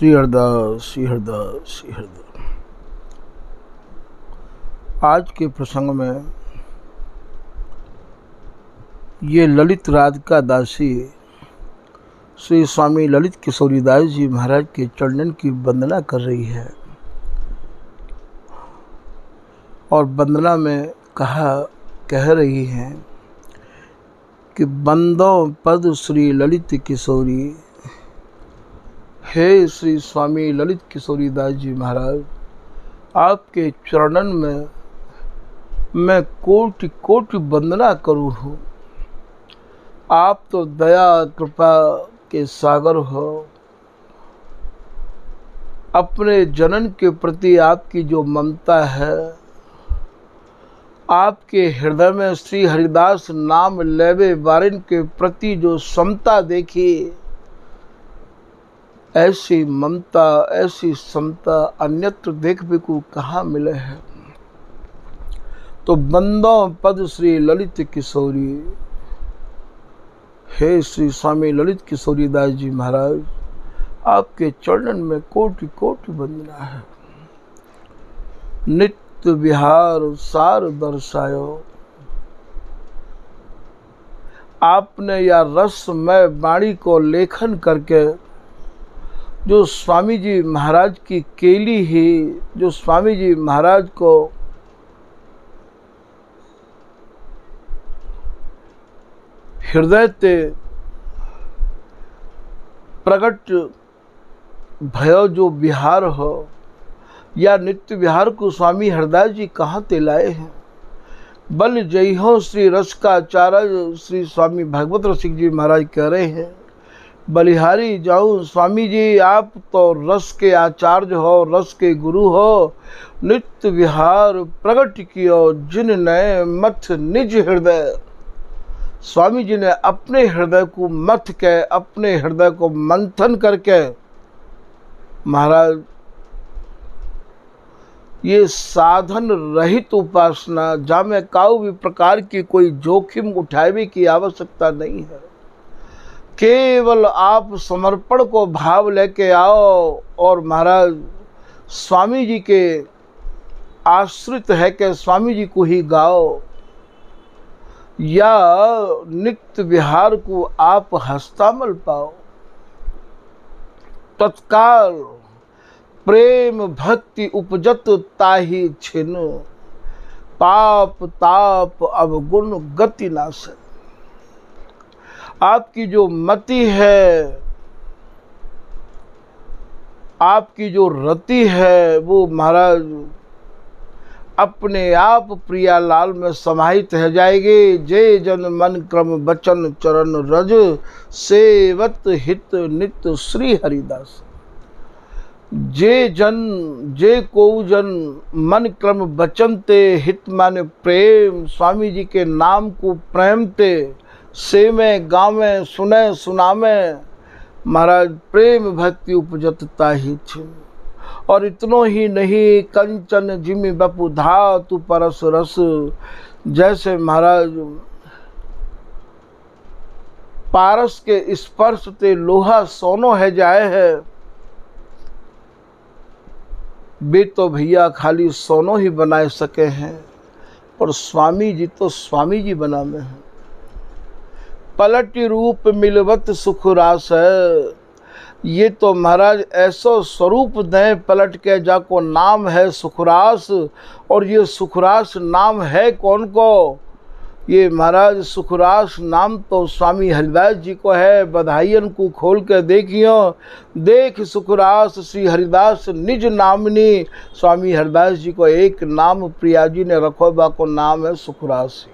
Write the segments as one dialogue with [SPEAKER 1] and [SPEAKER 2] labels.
[SPEAKER 1] श्री हरदास श्री हरदास श्री हरदास। आज के प्रसंग में ये ललित राधिका दासी श्री स्वामी ललित किशोरीदास जी महाराज के चरणन की वंदना कर रही है और वंदना में कह रही हैं कि बंदो पद श्री ललित किशोरी। हे श्री स्वामी ललित किशोरीदास जी महाराज, आपके चरणन में मैं कोटि कोटि वंदना करूँ हूँ। आप तो दया कृपा के सागर हो। अपने जनन के प्रति आपकी जो ममता है, आपके हृदय में श्री हरिदास नाम लेवे वारिन के प्रति जो समता देखी, ऐसी ममता ऐसी समता अन्यत्र देखने को कहाँ मिले है। तो बंदों पद श्री ललित किशोरी। हे श्री स्वामी ललित किशोरीदास जी महाराज, आपके चरणन में कोटि कोटि वंदना है। नित्य विहार सार दर्शायो। आपने या रसमय वाणी को लेखन करके जो स्वामी जी महाराज की केली ही, जो स्वामी जी महाराज को हृदय ते प्रकट भयो जो विहार हो, या नित्य विहार को स्वामी हरदास जी कहाँ ते लाए हैं। बल जय हो श्री रस का आचार्य श्री स्वामी भगवत रसिक जी महाराज कह रहे हैं, बलिहारी जाऊं स्वामी जी, आप तो रस के आचार्य हो, रस के गुरु हो। नित्य विहार प्रकट कियो जिन ने मथ निज हृदय। स्वामी जी ने अपने हृदय को मथ के, अपने हृदय को मंथन करके महाराज ये साधन रहित उपासना, जहाँ में काऊ भी प्रकार की कोई जोखिम उठावे की आवश्यकता नहीं है। केवल आप समर्पण को भाव लेके आओ और महाराज स्वामी जी के आश्रित है कि स्वामी जी को ही गाओ, या नित्य विहार को आप हस्तामल पाओ। तत्काल प्रेम भक्ति उपजत ताहि छिन, पाप ताप अवगुण गति नाश। आपकी जो मति है, आपकी जो रति है, वो महाराज अपने आप प्रियालाल में समाहित हो जाएगी। जे जन मन क्रम बचन चरण रज, सेवत हित नित्य श्री हरिदास। जे जन जे को जन मन क्रम बचन ते, हित माने प्रेम, स्वामी जी के नाम को प्रेम ते, से में गावे सुने सुनावे, महाराज प्रेम भक्ति उपजतता ही छिन। और इतनो ही नहीं, कंचन जिमि बपु धातु परस रस। जैसे महाराज पारस के स्पर्श ते लोहा सोनो है जाए है, वे तो भैया खाली सोनो ही बनाए सके हैं, और स्वामी जी तो स्वामी जी बना में हैं। पलट रूप मिलवत सुखरास है। ये तो महाराज ऐसो स्वरूप दें पलट के, जाको नाम है सुखरास। और ये सुखरास नाम है कौन को? ये महाराज सुखरास नाम तो स्वामी हरिदास जी को है। बधाइयन को खोल के देखियो, देख सुखरास श्री हरिदास निज नामनी। स्वामी हरिदास जी को एक नाम प्रिया जी ने रखो, बाको नाम है सुखरास।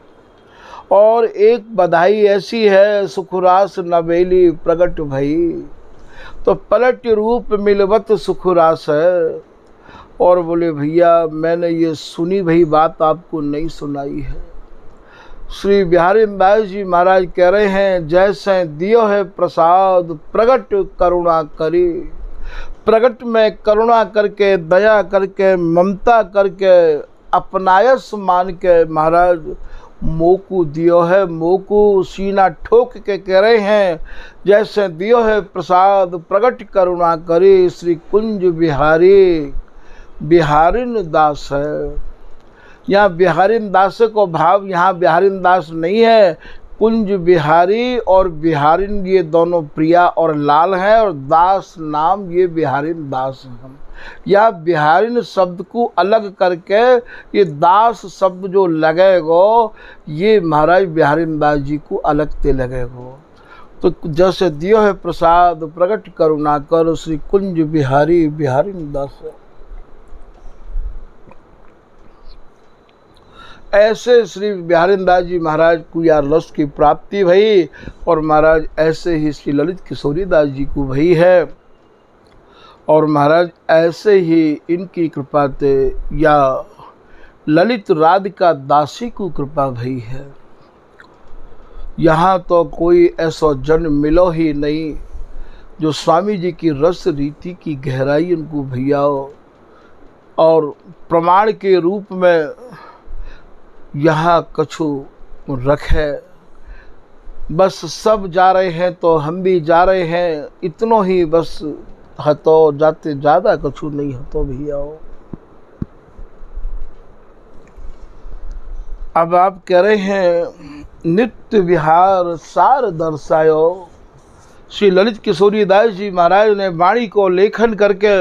[SPEAKER 1] और एक बधाई ऐसी है, सुखरास नवेली प्रगट भई। तो पलट रूप मिलवत सुखरास है। और बोले भैया मैंने ये सुनी भई बात आपको नहीं सुनाई है। श्री बिहारी दास जी महाराज कह रहे हैं, जैसे दियो है प्रसाद प्रगट करुणा करी। प्रगट में करुणा करके, दया करके, ममता करके, अपनायस मान के महाराज मोकू दियो है, मोकू सीना ठोक के कह रहे हैं, जैसे दियो है प्रसाद प्रगट करुणा करे, श्री कुंज बिहारी बिहारिन दास है। यहाँ बिहारिन दास को भाव, यहाँ बिहारिन दास नहीं है, कुंज बिहारी और बिहारिन ये दोनों प्रिया और लाल हैं, और दास नाम ये बिहारिन दास हैं। या बिहारिन शब्द को अलग करके ये दास शब्द जो लगेगो, ये महाराज बिहारिन दास जी को अलग ते लगेगो। तो जैसे दियो है प्रसाद प्रगट करुणा कर, श्री कुंज बिहारी बिहारिन दास। ऐसे श्री बिहारिन दास जी महाराज को यार रस की प्राप्ति भई, और महाराज ऐसे ही श्री ललित किशोरी दास जी को भई है, और महाराज ऐसे ही इनकी कृपा से या ललित राधिका दासी को कृपा भई है। यहाँ तो कोई ऐसा जन मिलो ही नहीं जो स्वामी जी की रस रीति की गहराई उनको भैया हो, और प्रमाण के रूप में यहाँ कछु रखे। बस सब जा रहे हैं तो हम भी जा रहे हैं, इतनो ही बस हतो, जाते ज़्यादा कछु नहीं हतो भैया। अब आप कह रहे हैं नित्य विहार सार दर्शायो। श्री ललित किशोरी दास जी महाराज ने वाणी को लेखन करके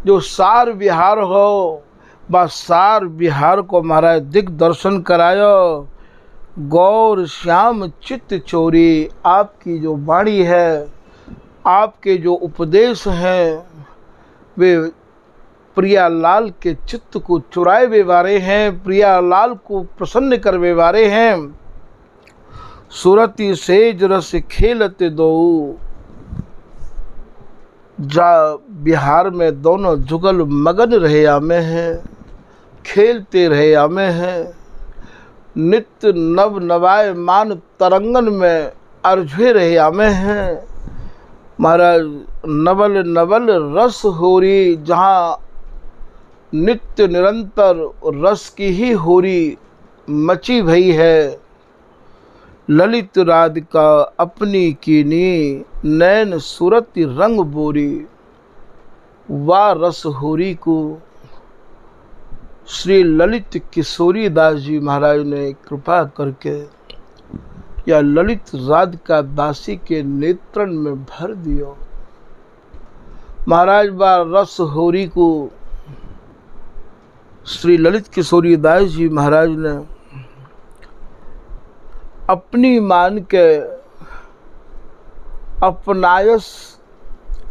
[SPEAKER 1] जो सार विहार हो, बस सार विहार को महाराज दिग्दर्शन करायो। गौर श्याम चित्त चोरी, आपकी जो वाणी है, आपके जो उपदेश हैं, वे प्रियालाल के चित्त को चुराए वे वारे हैं, प्रियालाल को प्रसन्न कर वे वारे हैं। सुरति सेज रस खेलते दो, जा बिहार में दोनों जुगल मगन रहे आमे हैं, खेलते रहे आमे हैं। नित्य नव नवाय मान तरंगन में अर्झे रहे आमे हैं। महाराज नवल नवल रस होरी, जहाँ नित्य निरंतर रस की ही होरी मची भई है। ललित राधिका अपनी कीनी, नैन सुरति रंग बोरी। वा रस होरी को श्री ललित किशोरी दास जी महाराज ने कृपा करके या ललित राधिका दासी के नेत्रन में भर दियो। महाराज बा रस होरी को श्री ललित किशोरी दास जी महाराज ने अपनी मान के अपनायस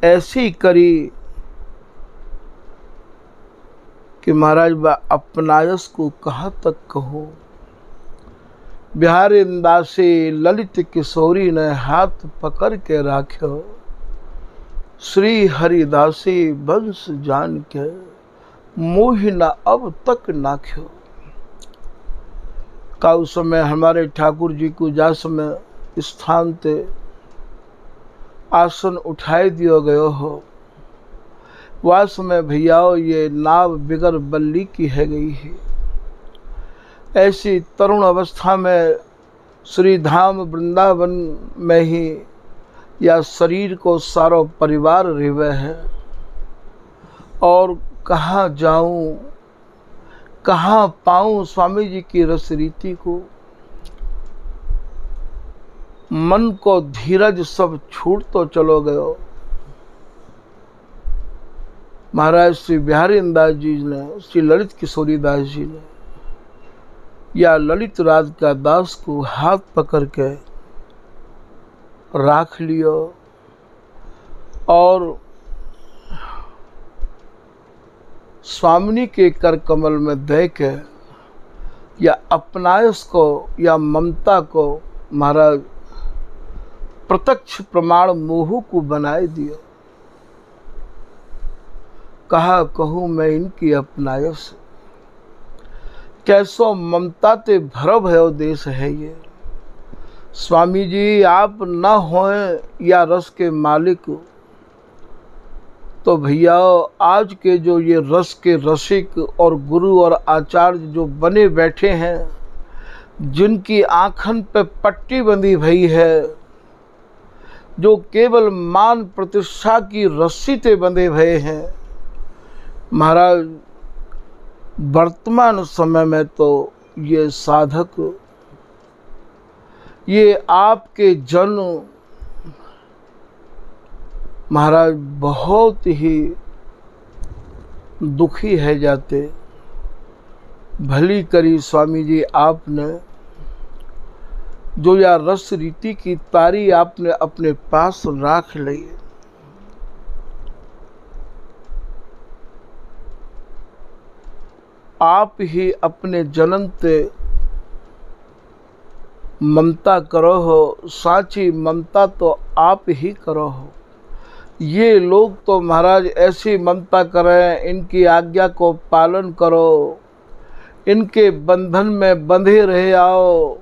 [SPEAKER 1] ऐसी करी कि महाराज बा अपनायस को कहाँ तक कहो। बिहारिन दासी ललित किशोरी ने हाथ पकड़ के राख्यो, श्री हरिदासी बंस जान के मोहि न अब तक नाख्यो। का उस समय हमारे ठाकुर जी को जा समय स्थान ते आसन उठाए दियो गयो हो, वह समय भैयाओ ये नाव बिगर बल्ली की है गई है। ऐसी तरुण अवस्था में श्री धाम वृंदावन में ही या शरीर को सारो परिवार रिवे है, और कहाँ जाऊं कहाँ पाऊं स्वामी जी की रस रीति को। मन को धीरज सब छूट तो चलो गयो। महाराज श्री बिहारिन दास जी ने, श्री ललित किशोरी दास जी ने या ललित राधिका दास को हाथ पकड़ के राख लियो, और स्वामिनी के कर कमल में दे के या अपनायस को या ममता को महाराज प्रत्यक्ष प्रमाण मोह को बनाए दियो। कहा कहूँ मैं इनकी अपनायस, कैसो ममता ते भरव है देश है ये। स्वामी जी आप न हों या रस के मालिक, तो भैया आज के जो ये रस के रसिक और गुरु और आचार्य जो बने बैठे हैं, जिनकी आँखन पे पट्टी बंधी भई है, जो केवल मान प्रतिष्ठा की रस्सी ते बंधे भये हैं। महाराज वर्तमान समय में तो ये साधक, ये आपके जन महाराज बहुत ही दुखी है जाते। भली करी स्वामी जी आपने, जो या रस रीति की तारी आपने अपने पास राख ली। आप ही अपने जनन ते ममता करो हो, साची ममता तो आप ही करो हो। ये लोग तो महाराज ऐसी ममता करें, इनकी आज्ञा को पालन करो, इनके बंधन में बंधे रहे आओ,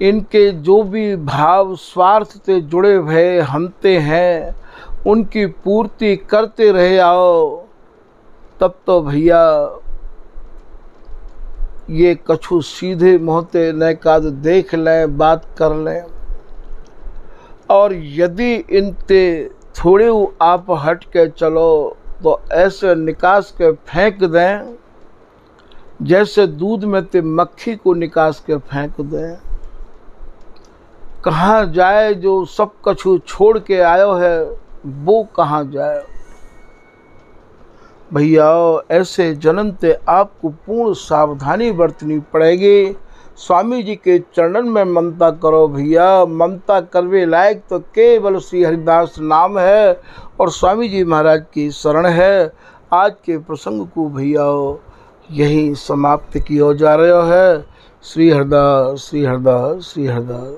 [SPEAKER 1] इनके जो भी भाव स्वार्थ से जुड़े हुए हमते हैं उनकी पूर्ति करते रहे आओ। तब तो भैया ये कछु सीधे मोहते न काद देख लें, बात कर लें। और यदि इनते थोड़े आप हट के चलो तो ऐसे निकास के फेंक दें, जैसे दूध में ते मक्खी को निकास के फेंक दें। कहाँ जाए जो सब कछु छोड़ के आयो है, वो कहाँ जाए। भैया ऐसे जन्म ते आपको पूर्ण सावधानी बरतनी पड़ेगी। स्वामी जी के चरणन में ममता करो भैया। ममता करवे लायक तो केवल श्री हरिदास नाम है और स्वामी जी महाराज की शरण है। आज के प्रसंग को भैया यही समाप्त किया जा रहा है। श्री हरदास, श्री हरदास, श्री हरदास।